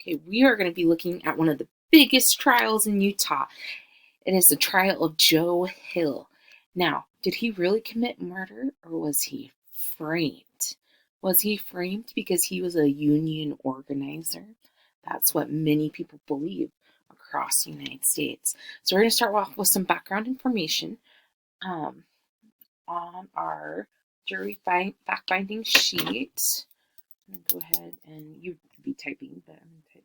Okay, we are going to be looking at one of the biggest trials in Utah. It is the trial of Joe Hill. Now, did he really commit murder or was he framed? Was he framed because he was a union organizer? That's what many people believe across the United States. So we're going to start off with some background information um, on our fact-finding sheet. I'm going to go ahead and you be typing, but I'm going to type.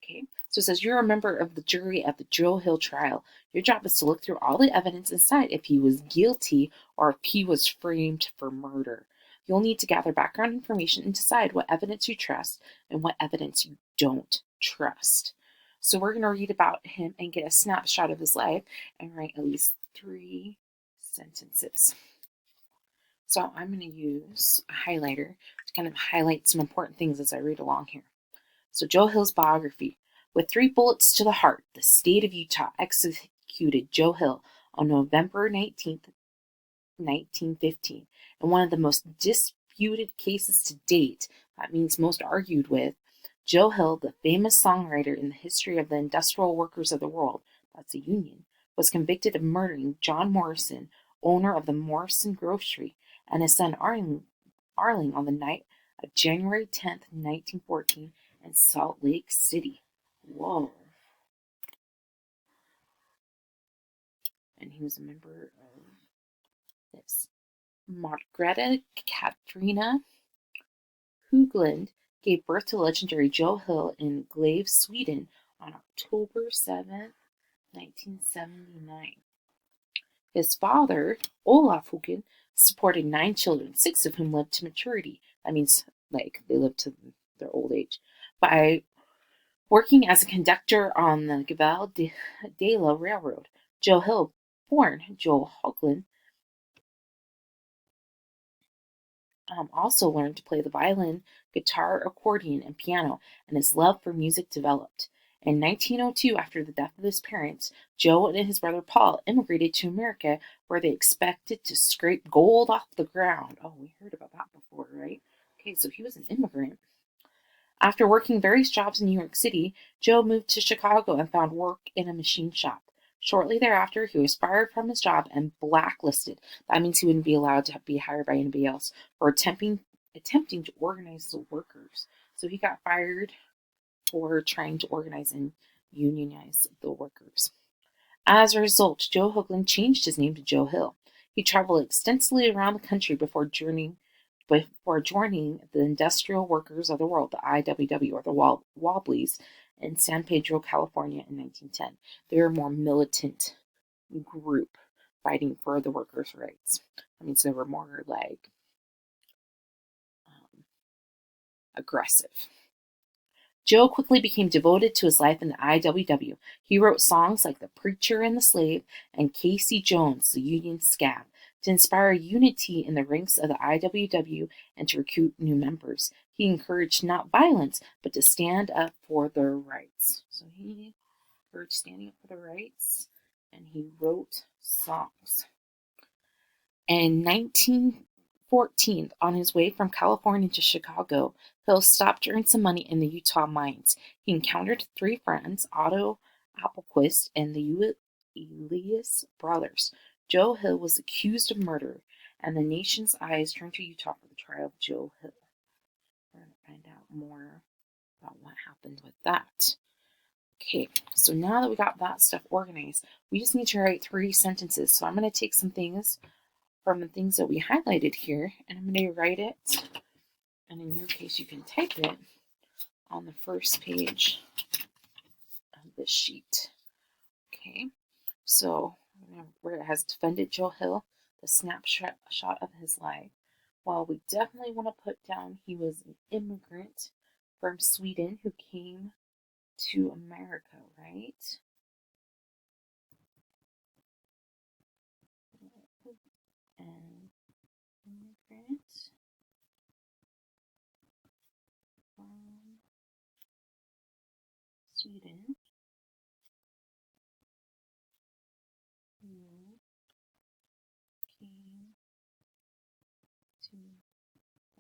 Okay, so it says you're a member of the jury at the Joe Hill trial. Your job is to look through all the evidence and decide if he was guilty or if he was framed for murder. You'll need to gather background information and decide what evidence you trust and what evidence you don't trust. So we're going to read about him and get a snapshot of his life and write at least 3 sentences. So I'm going to use a highlighter to kind of highlight some important things as I read along here. So Joe Hill's biography. With 3 bullets to the heart, the state of Utah executed Joe Hill on November 19th, 1915, in one of the most disputed cases to date. That means most argued with. Joe Hill, the famous songwriter in the history of the industrial workers of the world, that's a union, was convicted of murdering John Morrison, owner of the Morrison Grocery, and his son Arling on the night of January 10th, 1914, in Salt Lake City. Whoa. And he was a member of this. Margareta Katrina Höglund gave birth to legendary Joe Hill in Gläve, Sweden on October 7th, 1979. His father, Olaf Höglund, supported 9 children, 6 of whom lived to maturity. That means, like, they lived to their old age. By working as a conductor on the Gaval de la Railroad, Joe Hill, born Joel Höglund, also learned to play the violin, guitar, accordion, and piano, and his love for music developed. In 1902, after the death of his parents, Joe and his brother Paul immigrated to America, where they expected to scrape gold off the ground. Oh, we heard about that before, right? Okay, so he was an immigrant. After working various jobs in New York City, Joe moved to Chicago and found work in a machine shop. Shortly thereafter, he was fired from his job and blacklisted. That means he wouldn't be allowed to be hired by anybody else for attempting to organize the workers. So he got fired for trying to organize and unionize the workers. As a result, Joe Höglund changed his name to Joe Hill. He traveled extensively around the country before joining the Industrial Workers of the World, the IWW, or the Wobblies, in San Pedro, California in 1910. They were a more militant group fighting for the workers' rights. That means they were more like aggressive. Joe quickly became devoted to his life in the IWW. He wrote songs like The Preacher and the Slave and Casey Jones, the Union Scab, to inspire unity in the ranks of the IWW and to recruit new members. He encouraged not violence, but to stand up for their rights. So he encouraged standing up for the rights, and he wrote songs. In 1914, on his way from California to Chicago, Hill stopped to earn some money in the Utah mines. He encountered 3 friends, Otto Appelquist and the Elias brothers. Joe Hill was accused of murder, and the nation's eyes turned to Utah for the trial of Joe Hill. We're going to find out more about what happened with that. Okay, so now that we got that stuff organized, we just need to write 3 sentences. So I'm going to take some things from the things that we highlighted here, and I'm going to write it, and in your case, you can type it on the first page of this sheet. Okay, so where it has defended Joe Hill, the snapshot of his life. Well, we definitely want to put down he was an immigrant from Sweden who came to America, right? And immigrant from Sweden who came to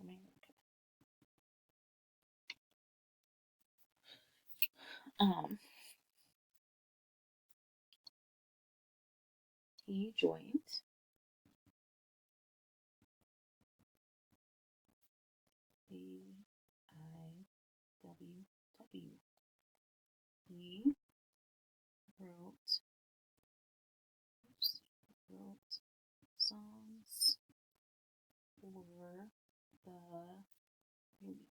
America. Um, he joined the IWW. He wrote, wrote songs for the relief.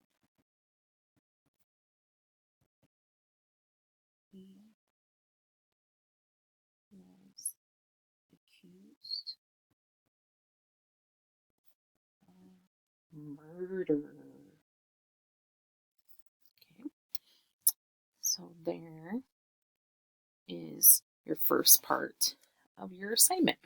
He was accused of murder. Okay, so there is your first part of your assignment.